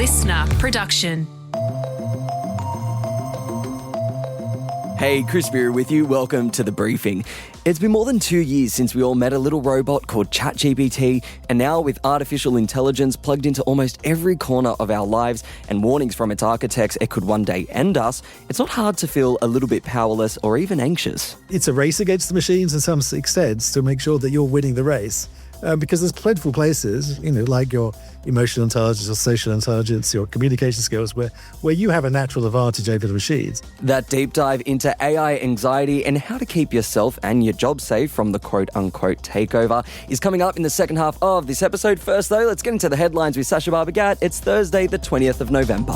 listener production. Hey, Chris Vera with you. Welcome to The Briefing. It's been more than 2 years since we all met a little robot called ChatGPT, and now with artificial intelligence plugged into almost every corner of our lives and warnings from its architects it could one day end us, it's not hard to feel a little bit powerless or even anxious. It's a race against the machines in some extent to make sure that you're winning the race. Because there's plentiful places, like your emotional intelligence, your social intelligence, your communication skills, where you have a natural advantage over the machines. That deep dive into AI anxiety and how to keep yourself and your job safe from the quote-unquote takeover is coming up in the second half of this episode. First, though, let's get into the headlines with Sasha Barbagat. It's Thursday, the 20th of November.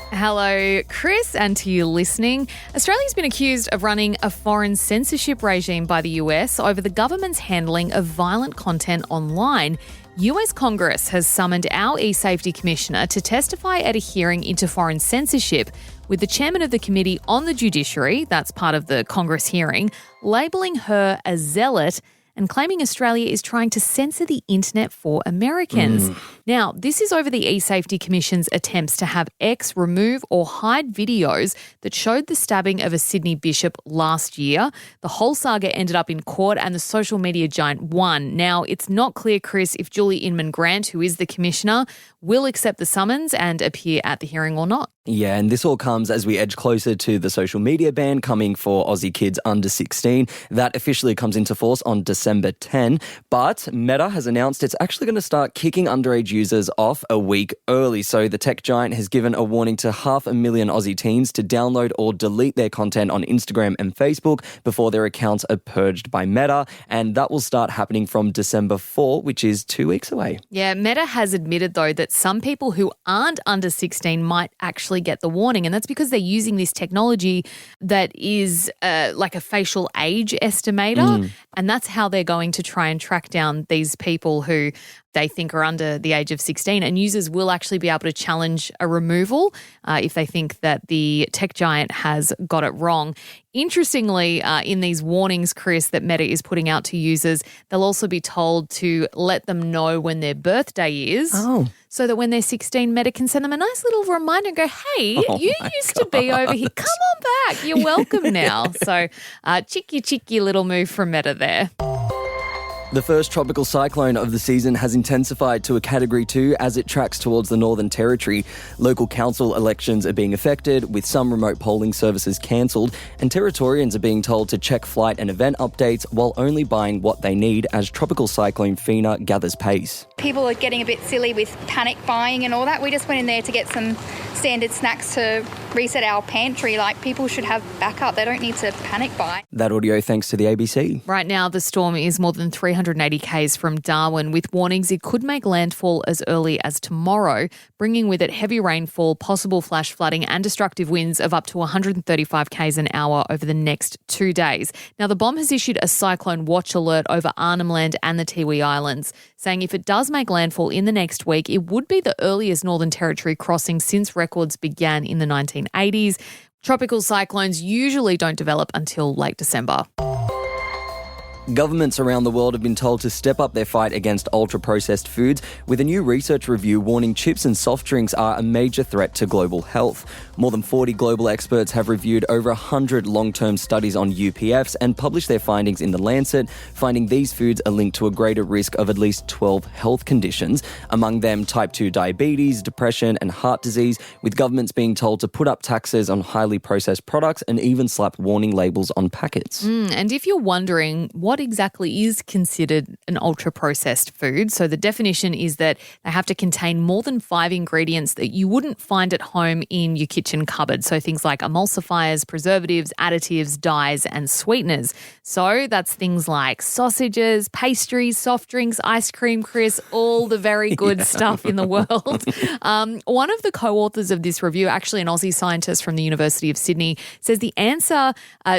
Hello, Chris, and to you listening. Australia's been accused of running a foreign censorship regime by the US over the government's handling of violent content online. US Congress has summoned our e-safety commissioner to testify at a hearing into foreign censorship, with the chairman of the Committee on the Judiciary, that's part of the Congress hearing, labelling her a zealot and claiming Australia is trying to censor the internet for Americans. Now, this is over the eSafety Commission's attempts to have X remove or hide videos that showed the stabbing of a Sydney bishop last year. The whole saga ended up in court and the social media giant won. Now, it's not clear, Chris, if Julie Inman-Grant, who is the commissioner, will accept the summons and appear at the hearing or not. Yeah, and this all comes as we edge closer to the social media ban coming for Aussie kids under 16. That officially comes into force on December 10. But Meta has announced it's actually going to start kicking underage users off a week early. So the tech giant has given a warning to 500,000 Aussie teens to download or delete their content on Instagram and Facebook before their accounts are purged by Meta. And that will start happening from December 4, which is 2 weeks away. Yeah, Meta has admitted, though, that some people who aren't under 16 might actually get the warning, and that's because they're using this technology that is like a facial age estimator, and that's how they're going to try and track down these people who they think are under the age of 16, and users will actually be able to challenge a removal if they think that the tech giant has got it wrong. Interestingly, in these warnings, Chris, that Meta is putting out to users, they'll also be told to let them know when their birthday is. Oh. So that when they're 16, Meta can send them a nice little reminder and go, hey, you used to be over here. Come on back. You're welcome now. So cheeky little move from Meta there. The first tropical cyclone of the season has intensified to a Category 2 as it tracks towards the Northern Territory. Local council elections are being affected, with some remote polling services cancelled, and Territorians are being told to check flight and event updates while only buying what they need as Tropical Cyclone Fina gathers pace. People are getting a bit silly with panic buying and all that. We just went in there to get some standard snacks to reset our pantry. Like, people should have backup. They don't need to panic buy. That audio thanks to the ABC. Right now, the storm is more than 380 k's from Darwin, with warnings it could make landfall as early as tomorrow, bringing with it heavy rainfall, possible flash flooding and destructive winds of up to 135 k's an hour over the next 2 days. Now, the BOM has issued a cyclone watch alert over Arnhem Land and the Tiwi Islands, saying if it does make landfall in the next week, it would be the earliest Northern Territory crossing since records began in the 1980s. Tropical cyclones usually don't develop until late December. Governments around the world have been told to step up their fight against ultra-processed foods, with a new research review warning chips and soft drinks are a major threat to global health. More than 40 global experts have reviewed over 100 long-term studies on UPFs and published their findings in The Lancet, finding these foods are linked to a greater risk of at least 12 health conditions, among them type 2 diabetes, depression and heart disease, with governments being told to put up taxes on highly processed products and even slap warning labels on packets. And if you're wondering what exactly is considered an ultra-processed food, so the definition is that they have to contain more than 5 ingredients that you wouldn't find at home in your kitchen cupboard. So things like emulsifiers, preservatives, additives, dyes and sweeteners. So that's things like sausages, pastries, soft drinks, ice cream, Chris, all the very good stuff in the world. One of the co-authors of this review, actually an Aussie scientist from the University of Sydney, says the answer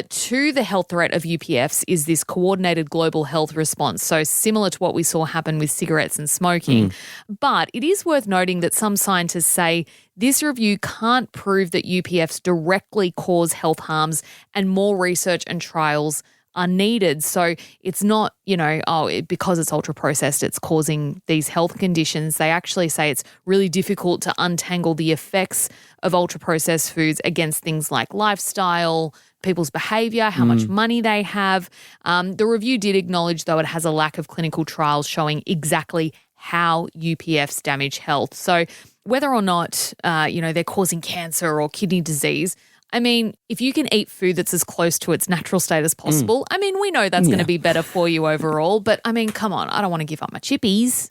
to the health threat of UPFs is this coordinated global health response, so similar to what we saw happen with cigarettes and smoking. But it is worth noting that some scientists say this review can't prove that UPFs directly cause health harms, and more research and trials are needed. So it's not, because it's ultra-processed, it's causing these health conditions. They actually say it's really difficult to untangle the effects of ultra-processed foods against things like lifestyle, people's behaviour, how much money they have. The review did acknowledge, though, it has a lack of clinical trials showing exactly how UPFs damage health. So whether or not, they're causing cancer or kidney disease, I mean, if you can eat food that's as close to its natural state as possible, I mean, we know that's going to be better for you overall. But, I mean, come on, I don't want to give up my chippies.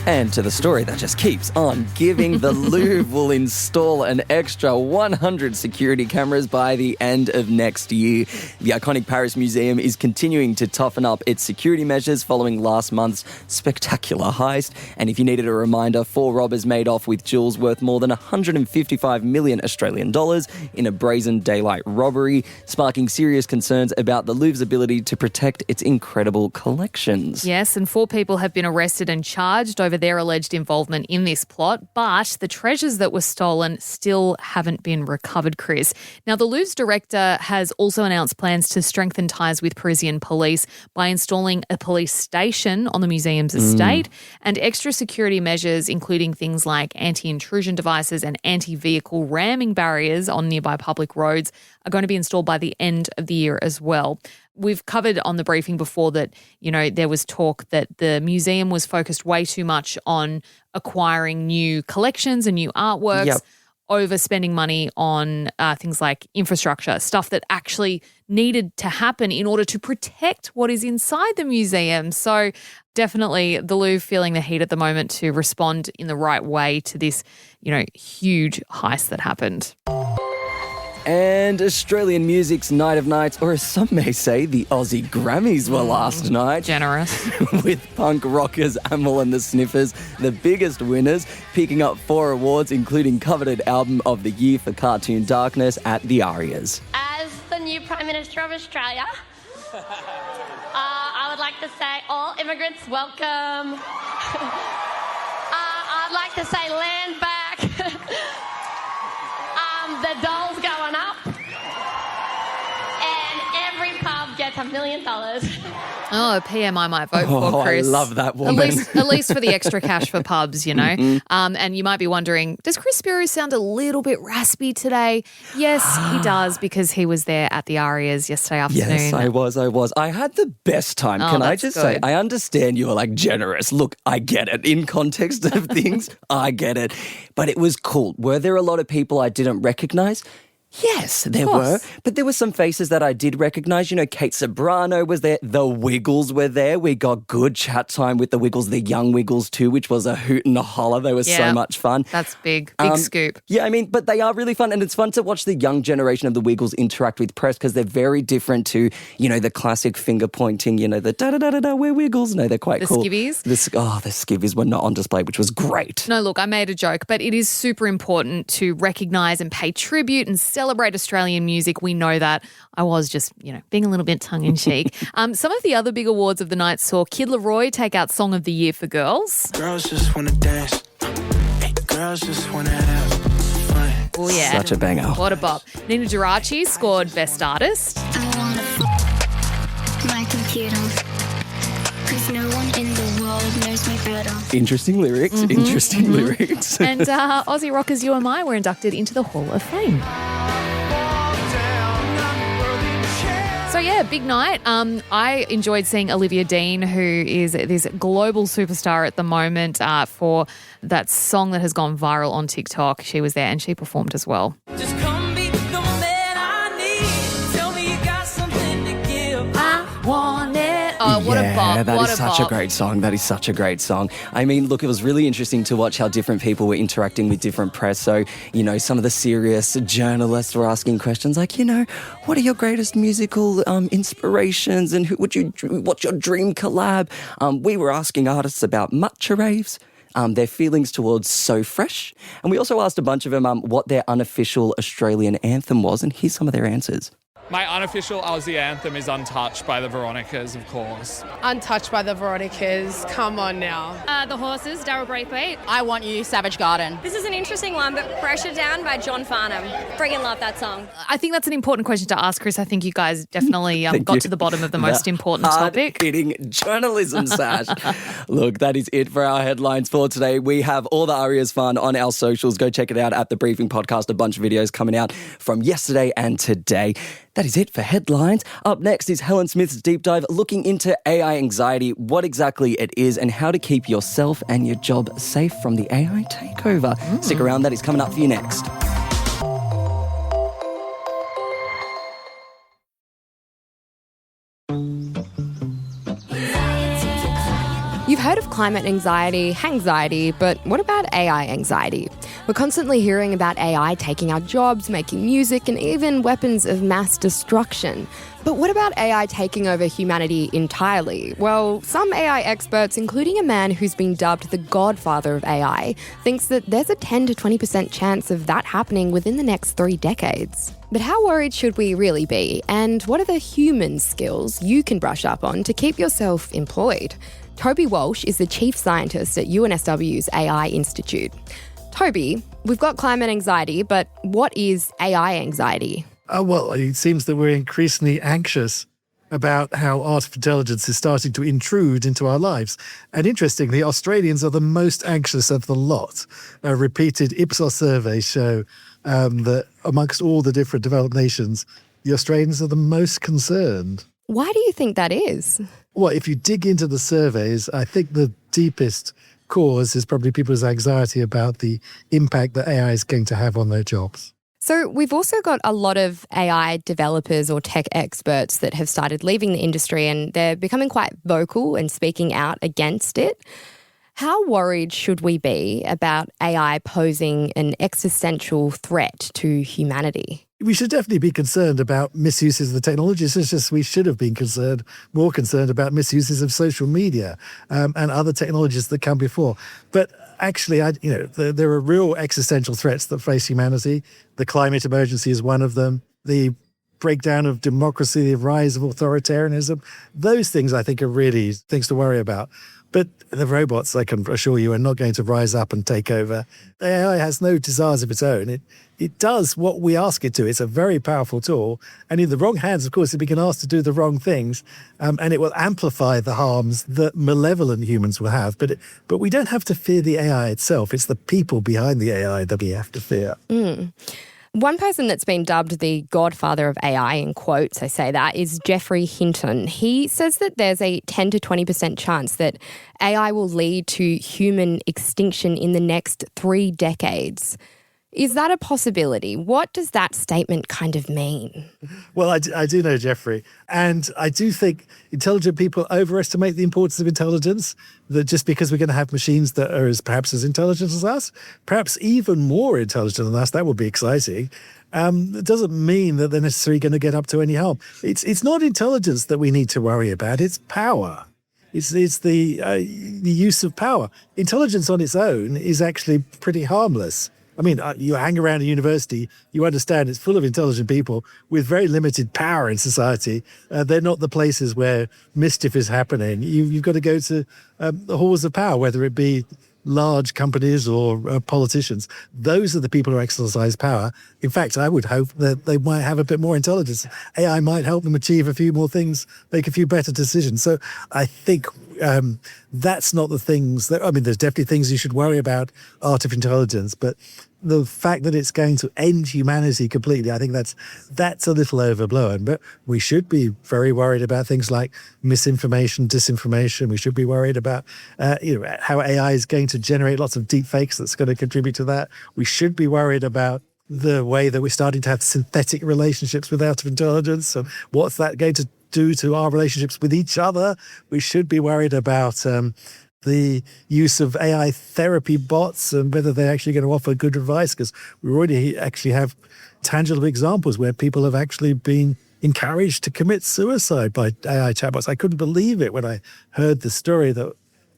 And to the story that just keeps on giving, the Louvre will install an extra 100 security cameras by the end of next year. The iconic Paris Museum is continuing to toughen up its security measures following last month's spectacular heist. And if you needed a reminder, 4 robbers made off with jewels worth more than 155 million Australian dollars in a brazen daylight robbery, sparking serious concerns about the Louvre's ability to protect its incredible collections. Yes, and 4 people have been arrested and charged over their alleged involvement in this plot, but the treasures that were stolen still haven't been recovered, Chris. Now, the Louvre's director has also announced plans to strengthen ties with Parisian police by installing a police station on the museum's estate, and extra security measures, including things like anti-intrusion devices and anti-vehicle ramming barriers on nearby public roads, are going to be installed by the end of the year as well. We've covered on the briefing before that, there was talk that the museum was focused way too much on acquiring new collections and new artworks, over spending money on things like infrastructure, stuff that actually needed to happen in order to protect what is inside the museum. So definitely the Louvre feeling the heat at the moment to respond in the right way to this, huge heist that happened. And Australian music's Night of Nights, or as some may say, the Aussie Grammys were last night. Generous. With punk rockers Amyl and The Sniffers, the biggest winners, picking up 4 awards, including coveted Album of the Year for Cartoon Darkness at the ARIAs. As the new Prime Minister of Australia, I would like to say all immigrants welcome. I'd like to say land back. The doll's going up, and every pub gets $1 million. Oh, a PM I might vote for, Chris. I love that woman. At least for the extra cash for pubs, And you might be wondering, does Chris Spiro sound a little bit raspy today? Yes, he does, because he was there at the ARIAs yesterday afternoon. Yes, I was. I had the best time. Can I just say, I understand you are generous. Look, I get it. In context of things, I get it. But it was cool. Were there a lot of people I didn't recognise? Yes, there were. But there were some faces that I did recognise. Kate Sobrano was there. The Wiggles were there. We got good chat time with the Wiggles, the young Wiggles too, which was a hoot and a holler. They were so much fun. That's big. Big scoop. Yeah, but they are really fun. And it's fun to watch the young generation of the Wiggles interact with press, because they're very different to, the classic finger pointing, the da-da-da-da-da, we're Wiggles. No, they're quite cool. The skivvies? The skivvies were not on display, which was great. No, look, I made a joke, but it is super important to recognise and pay tribute and celebrate Australian music. We know that. I was just, being a little bit tongue-in-cheek. Some of the other big awards of the night saw Kid Laroi take out Song of the Year for Girls. Girls just want to dance. Girls just want to have fun. Oh, yeah. Such a banger. What a bop. Nina Geraci scored Best Artist. I want to my computer, because no one in the world knows me better. Interesting lyrics. Interesting lyrics. And Aussie rockers You and I were inducted into the Hall of Fame. So, yeah, big night. I enjoyed seeing Olivia Dean, who is this global superstar at the moment, for that song that has gone viral on TikTok. She was there and she performed as well. Just come be the man I need. Tell me you got something to give. I want it. Oh, what a bop. That what is such a great song. That is such a great song. Look, it was really interesting to watch how different people were interacting with different press. So, some of the serious journalists were asking questions like, what are your greatest musical inspirations, and what's your dream collab? We were asking artists about matcha raves, their feelings towards So Fresh. And we also asked a bunch of them what their unofficial Australian anthem was, and here's some of their answers. My unofficial Aussie anthem is Untouched by the Veronicas, of course. Untouched by the Veronicas. Come on now. The Horses, Daryl Braithwaite. I Want You, Savage Garden. This is an interesting one, but Pressure Down by John Farnham. Friggin' love that song. I think that's an important question to ask, Chris. I think you guys definitely got to the bottom of the most important topic. Hard-hitting journalism, Sash. Look, that is it for our headlines for today. We have all the ARIAs fun on our socials. Go check it out at The Briefing Podcast. A bunch of videos coming out from yesterday and today. That is it for headlines. Up next is Helen Smith's deep dive looking into AI anxiety, what exactly it is, and how to keep yourself and your job safe from the AI takeover. Stick around, that is coming up for you next. You've heard of climate anxiety, but what about AI anxiety? We're constantly hearing about AI taking our jobs, making music, and even weapons of mass destruction. But what about AI taking over humanity entirely? Well, some AI experts, including a man who's been dubbed the godfather of AI, thinks that there's a 10 to 20% chance of that happening within the next 3 decades. But how worried should we really be? And what are the human skills you can brush up on to keep yourself employed? Toby Walsh is the chief scientist at UNSW's AI Institute. Toby, we've got climate anxiety, but what is AI anxiety? Well, it seems that we're increasingly anxious about how artificial intelligence is starting to intrude into our lives. And interestingly, Australians are the most anxious of the lot. Repeated Ipsos surveys show that amongst all the different developed nations, the Australians are the most concerned. Why do you think that is? Well, if you dig into the surveys, I think the deepest cause is probably people's anxiety about the impact that AI is going to have on their jobs. So we've also got a lot of AI developers or tech experts that have started leaving the industry, and they're becoming quite vocal and speaking out against it. How worried should we be about AI posing an existential threat to humanity? We should definitely be concerned about misuses of the technology. It's just we should have been more concerned about misuses of social media and other technologies that come before. But actually, there are real existential threats that face humanity. The climate emergency is one of them. The breakdown of democracy, the rise of authoritarianism. Those things, I think, are really things to worry about. But the robots, I can assure you, are not going to rise up and take over. AI has no desires of its own. It does what we ask it to. It's a very powerful tool. And in the wrong hands, of course, it can asked to do the wrong things. And it will amplify the harms that malevolent humans will have. But we don't have to fear the AI itself. It's the people behind the AI that we have to fear. One person that's been dubbed the godfather of AI, in quotes, I say that, is Geoffrey Hinton. He says that there's a 10 to 20% chance that AI will lead to human extinction in the next 3 decades. Is that a possibility? What does that statement kind of mean? Well, I do know Geoffrey, and I do think intelligent people overestimate the importance of intelligence, that just because we're going to have machines that are perhaps as intelligent as us, perhaps even more intelligent than us, that would be exciting. It doesn't mean that they're necessarily going to get up to any harm. It's not intelligence that we need to worry about, it's power. It's the use of power. Intelligence on its own is actually pretty harmless. I mean, you hang around a university, you understand it's full of intelligent people with very limited power in society. They're not the places where mischief is happening. You've got to go to the halls of power, whether it be large companies or politicians. Those are the people who exercise power. In fact, I would hope that they might have a bit more intelligence. AI might help them achieve a few more things, make a few better decisions. So I think that's not the things that, I mean, there's definitely things you should worry about artificial intelligence, but the fact that it's going to end humanity completely, I think that's a little overblown. But we should be very worried about things like misinformation, disinformation. We should be worried about how AI is going to generate lots of deep fakes that's going to contribute to that. We should be worried about the way that we're starting to have synthetic relationships with artificial intelligence, and what's that going to do to our relationships with each other. We should be worried about the use of AI therapy bots and whether they're actually going to offer good advice, because we already actually have tangible examples where people have actually been encouraged to commit suicide by AI chatbots. I couldn't believe it when I heard the story that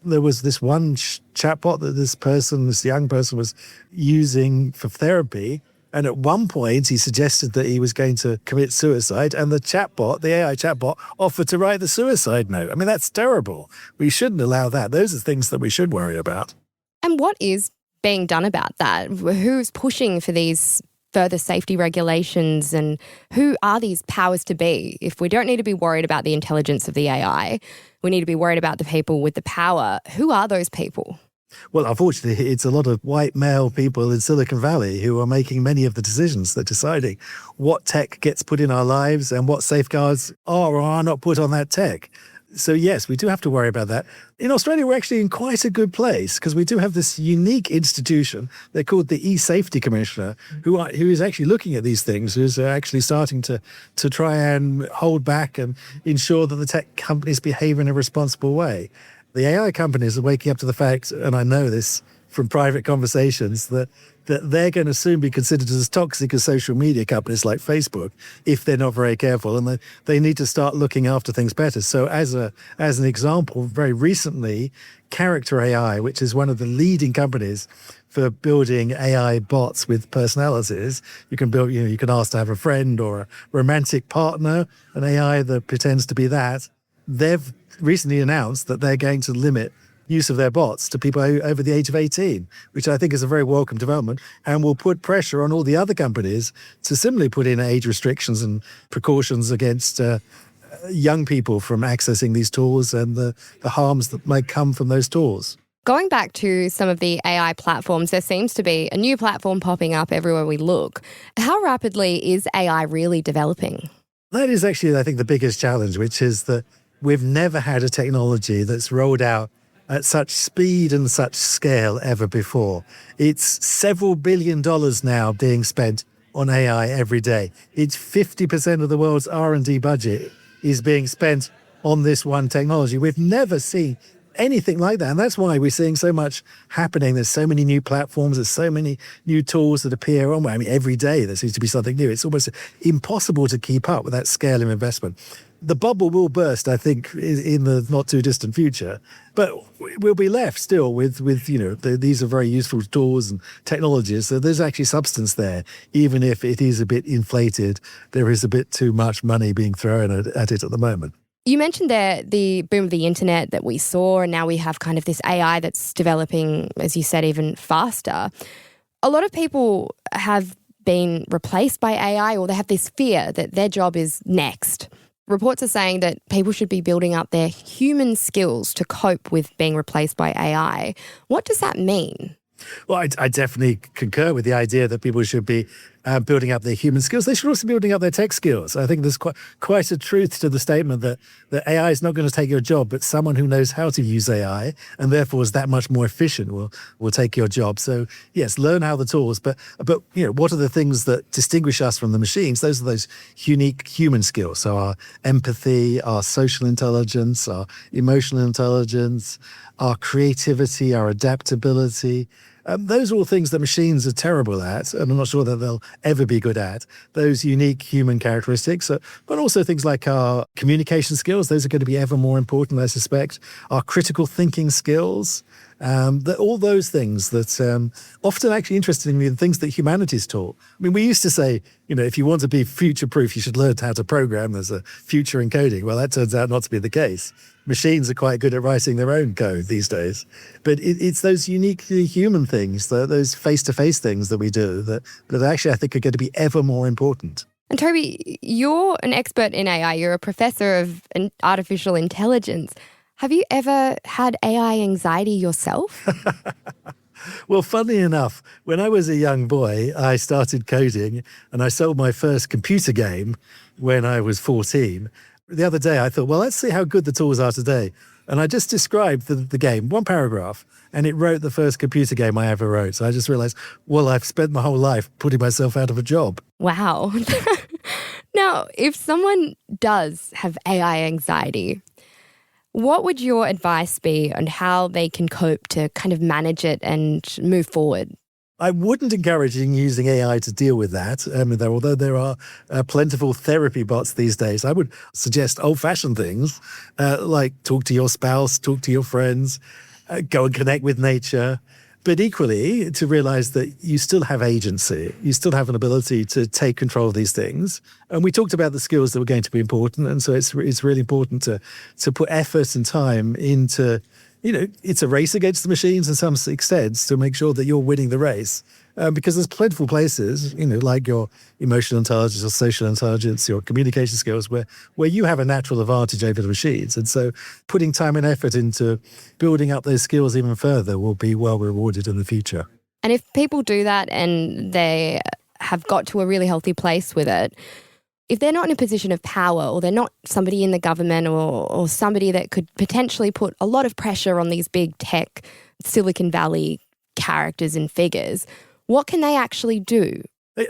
there was this one chatbot that this young person was using for therapy, And at one point, he suggested that he was going to commit suicide, and the AI chatbot, offered to write the suicide note. I mean, that's terrible. We shouldn't allow that. Those are things that we should worry about. And what is being done about that? Who's pushing for these further safety regulations, and who are these powers to be? If we don't need to be worried about the intelligence of the AI, we need to be worried about the people with the power. Who are those people? Well, unfortunately, it's a lot of white male people in Silicon Valley who are making many of the decisions. They're deciding what tech gets put in our lives and what safeguards are or are not put on that tech. So yes, we do have to worry about that. In Australia, we're actually in quite a good place because we do have this unique institution. They're called the E-Safety Commissioner, who is actually looking at these things, who's actually starting to try and hold back and ensure that the tech companies behave in a responsible way. The AI companies are waking up to the fact, and I know this from private conversations, that they're going to soon be considered as toxic as social media companies like Facebook if they're not very careful, and they need to start looking after things better. So as an example, very recently, Character AI, which is one of the leading companies for building AI bots with personalities, you can ask to have a friend or a romantic partner, an AI that pretends to be that. They've recently announced that they're going to limit use of their bots to people over the age of 18, which I think is a very welcome development, and will put pressure on all the other companies to similarly put in age restrictions and precautions against young people from accessing these tools and the harms that might come from those tools. Going back to some of the AI platforms, there seems to be a new platform popping up everywhere we look. How rapidly is AI really developing? That is actually, I think, the biggest challenge, which is that we've never had a technology that's rolled out at such speed and such scale ever before. It's several $1 billion now being spent on AI every day. It's 50% of the world's R&D budget is being spent on this one technology. We've never seen anything like that. And that's why we're seeing so much happening. There's so many new platforms. There's so many new tools that appear on. I mean, every day there seems to be something new. It's almost impossible to keep up with that scale of investment. The bubble will burst, I think, in the not too distant future, but we'll be left still with these are very useful tools and technologies. So there's actually substance there, even if it is a bit inflated. There is a bit too much money being thrown at it at the moment. You mentioned there the boom of the internet that we saw, and now we have kind of this AI that's developing, as you said, even faster. A lot of people have been replaced by AI, or they have this fear that their job is next. Reports are saying that people should be building up their human skills to cope with being replaced by AI. What does that mean? Well, I definitely concur with the idea that people should be building up their human skills. They should also be building up their tech skills. I think there's quite a truth to the statement that AI is not going to take your job, but someone who knows how to use AI and therefore is that much more efficient will take your job. So yes, learn how the tools, but what are the things that distinguish us from the machines? Those are those unique human skills. So our empathy, our social intelligence, our emotional intelligence, our creativity, our adaptability. Those are all things that machines are terrible at, and I'm not sure that they'll ever be good at. Those unique human characteristics, but also things like our communication skills. Those are going to be ever more important, I suspect. Our critical thinking skills. All those things that often actually interestingly the things that humanities taught. I mean, we used to say, if you want to be future-proof, you should learn how to program. There's a future in coding. Well, that turns out not to be the case. Machines are quite good at writing their own code these days. But it's those uniquely human things, those face-to-face things that we do that actually I think are going to be ever more important. And Toby, you're an expert in AI. You're a professor of artificial intelligence. Have you ever had AI anxiety yourself? Well, funnily enough, when I was a young boy, I started coding and I sold my first computer game when I was 14. The other day, I thought, well, let's see how good the tools are today. And I just described the game, one paragraph, and it wrote the first computer game I ever wrote. So I just realized, well, I've spent my whole life putting myself out of a job. Wow. Now, if someone does have AI anxiety, what would your advice be on how they can cope to kind of manage it and move forward? I wouldn't encourage using AI to deal with that. Although there are plentiful therapy bots these days, I would suggest old-fashioned things like talk to your spouse, talk to your friends, go and connect with nature. But equally, to realize that you still have agency, you still have an ability to take control of these things. And we talked about the skills that were going to be important. And so it's really important to put effort and time into, it's a race against the machines in some extent to make sure that you're winning the race. Because there's plentiful places, like your emotional intelligence, your social intelligence, your communication skills, where you have a natural advantage over the machines. And so putting time and effort into building up those skills even further will be well rewarded in the future. And if people do that and they have got to a really healthy place with it, if they're not in a position of power, or they're not somebody in the government or somebody that could potentially put a lot of pressure on these big tech Silicon Valley characters and figures, what can they actually do?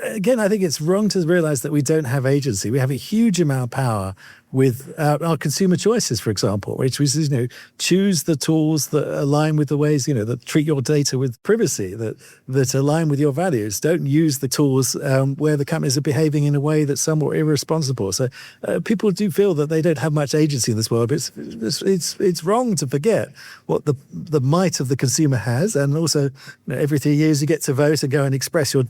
Again, I think it's wrong to realize that we don't have agency. We have a huge amount of power with our consumer choices, for example, which is, choose the tools that align with the ways, that treat your data with privacy, that align with your values. Don't use the tools where the companies are behaving in a way that's somewhat irresponsible. So people do feel that they don't have much agency in this world, but it's wrong to forget what the might of the consumer has. And also, every 3 years you get to vote and go and express your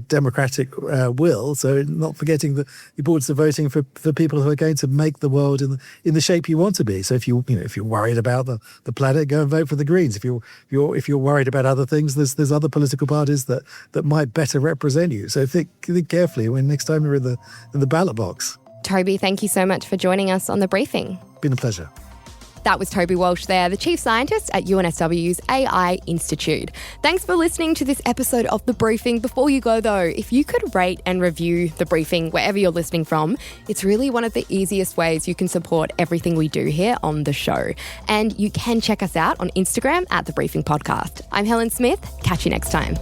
democratic will. So not forgetting the importance of voting for people who are going to make the world in the shape you want to be. So if you're worried about the planet, go and vote for the Greens. If you're worried about other things, there's other political parties that might better represent you. So think carefully when next time you're in the ballot box. Toby, thank you so much for joining us on The Briefing. Been a pleasure. That was Toby Walsh there, the Chief Scientist at UNSW's AI Institute. Thanks for listening to this episode of The Briefing. Before you go though, if you could rate and review The Briefing wherever you're listening from, it's really one of the easiest ways you can support everything we do here on the show. And you can check us out on Instagram at The Briefing Podcast. I'm Helen Smith. Catch you next time.